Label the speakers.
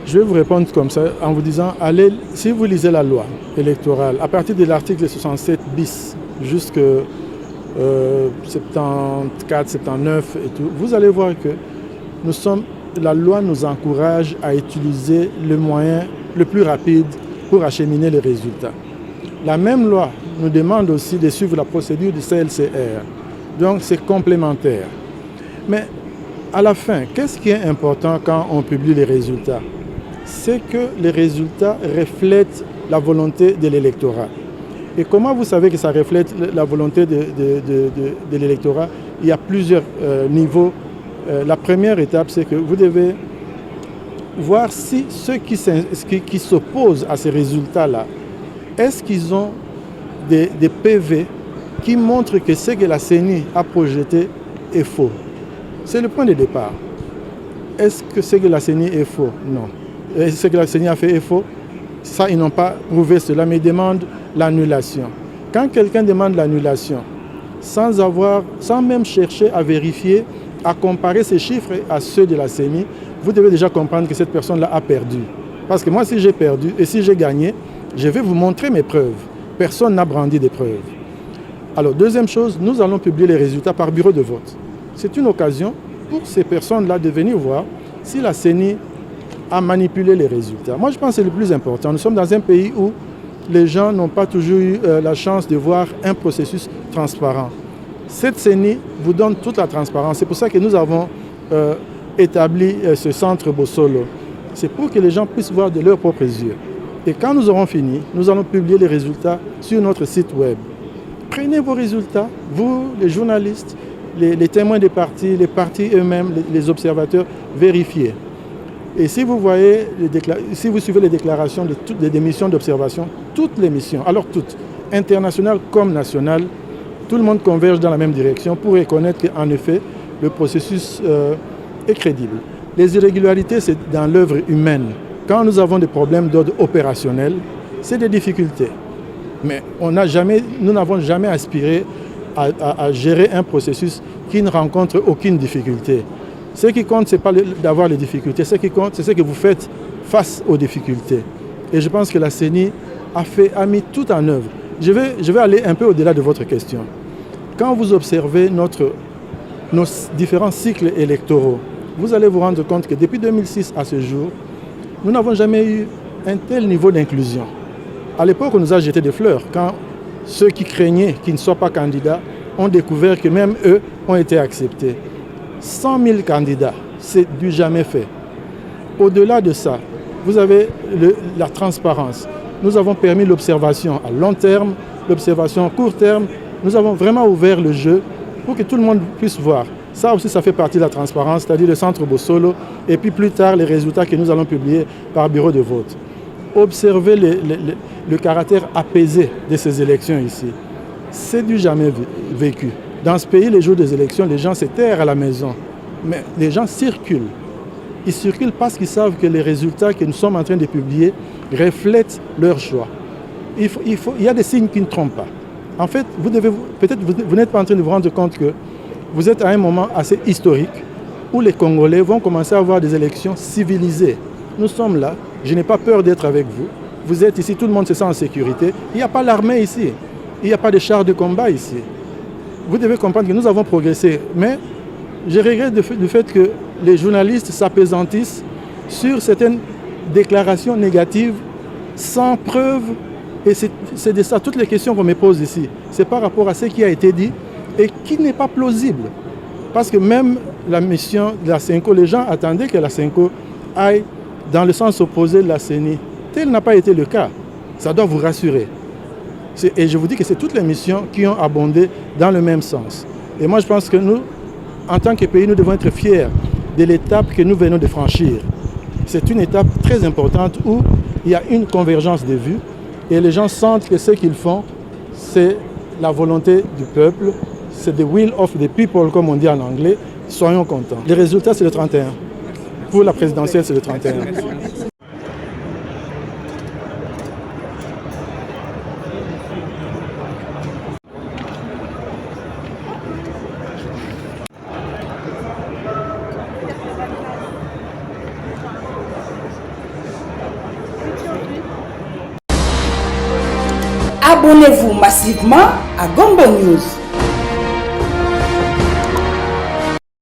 Speaker 1: Je vais vous répondre comme ça en vous disant, allez, si vous lisez la loi électorale, à partir de l'article 67 bis jusqu'à 74, 79 et tout, vous allez voir que la loi nous encourage à utiliser le moyen le plus rapide pour acheminer les résultats. La même loi nous demande aussi de suivre la procédure du CLCR. Donc c'est complémentaire. Mais à la fin, qu'est-ce qui est important quand on publie les résultats? C'est que les résultats reflètent la volonté de l'électorat. Et comment vous savez que ça reflète la volonté de l'électorat? Il y a plusieurs niveaux. La première étape, c'est que vous devez voir si ceux qui s'opposent à ces résultats-là, est-ce qu'ils ont des PV qui montrent que ce que la CENI a projeté est faux? C'est le point de départ. Est-ce que ce que la CENI est faux? Non. Est-ce que la CENI a fait est faux? Ça, ils n'ont pas prouvé cela, mais ils demandent l'annulation. Quand quelqu'un demande l'annulation, sans même chercher à vérifier, à comparer ces chiffres à ceux de la CENI, vous devez déjà comprendre que cette personne-là a perdu. Parce que moi, si j'ai perdu et si j'ai gagné, je vais vous montrer mes preuves. Personne n'a brandi des preuves. Alors, deuxième chose, nous allons publier les résultats par bureau de vote. C'est une occasion pour ces personnes-là de venir voir si la CENI a manipulé les résultats. Moi, je pense que c'est le plus important. Nous sommes dans un pays où les gens n'ont pas toujours eu la chance de voir un processus transparent. Cette CENI vous donne toute la transparence. C'est pour ça que nous avons établi ce centre Bossolo. C'est pour que les gens puissent voir de leurs propres yeux. Et quand nous aurons fini, nous allons publier les résultats sur notre site web. Prenez vos résultats, vous, les journalistes, les témoins des partis, les partis eux-mêmes, les observateurs, vérifiez. Et si vous voyez, si vous suivez les déclarations des missions d'observation, toutes les missions, alors toutes, internationales comme nationales, tout le monde converge dans la même direction pour reconnaître qu'en effet, le processus est crédible. Les irrégularités, c'est dans l'œuvre humaine. Quand nous avons des problèmes d'ordre opérationnel, c'est des difficultés. Mais nous n'avons jamais aspiré à gérer un processus qui ne rencontre aucune difficulté. Ce qui compte, ce n'est pas d'avoir les difficultés. Ce qui compte, c'est ce que vous faites face aux difficultés. Et je pense que la CENI a mis tout en œuvre. Je vais aller un peu au-delà de votre question. Quand vous observez nos différents cycles électoraux, vous allez vous rendre compte que depuis 2006 à ce jour, nous n'avons jamais eu un tel niveau d'inclusion. À l'époque, on nous a jeté des fleurs quand ceux qui craignaient qu'ils ne soient pas candidats ont découvert que même eux ont été acceptés. 100 000 candidats, c'est du jamais fait. Au-delà de ça, vous avez la transparence. Nous avons permis l'observation à long terme, l'observation à court terme. Nous avons vraiment ouvert le jeu pour que tout le monde puisse voir. Ça aussi, ça fait partie de la transparence, c'est-à-dire le centre Bossolo, et puis plus tard, les résultats que nous allons publier par bureau de vote. Observez le caractère apaisé de ces élections ici. C'est du jamais vécu. Dans ce pays, les jours des élections, les gens se terrent à la maison. Mais les gens circulent. Ils circulent parce qu'ils savent que les résultats que nous sommes en train de publier reflètent leur choix. Il y a des signes qui ne trompent pas. En fait, peut-être vous n'êtes pas en train de vous rendre compte que vous êtes à un moment assez historique où les Congolais vont commencer à avoir des élections civilisées. Nous sommes là, je n'ai pas peur d'être avec vous. Vous êtes ici, tout le monde se sent en sécurité. Il n'y a pas l'armée ici. Il n'y a pas de chars de combat ici. Vous devez comprendre que nous avons progressé. Mais je regrette du fait que les journalistes s'appesantissent sur certaines déclarations négatives sans preuve. Et c'est de ça, toutes les questions qu'on me pose ici. C'est par rapport à ce qui a été dit et qui n'est pas plausible. Parce que même la mission de la CENCO, les gens attendaient que la CENCO aille dans le sens opposé de la CENI. Tel n'a pas été le cas. Ça doit vous rassurer. Et je vous dis que c'est toutes les missions qui ont abondé dans le même sens. Et moi, je pense que nous, en tant que pays, nous devons être fiers de l'étape que nous venons de franchir. C'est une étape très importante où il y a une convergence de vues et les gens sentent que ce qu'ils font, c'est la volonté du peuple, c'est the will of the people, comme on dit en anglais. Soyons contents. Les résultats, c'est le 31. Pour la présidentielle, c'est le 31.
Speaker 2: Abonnez-vous massivement à Gombo News.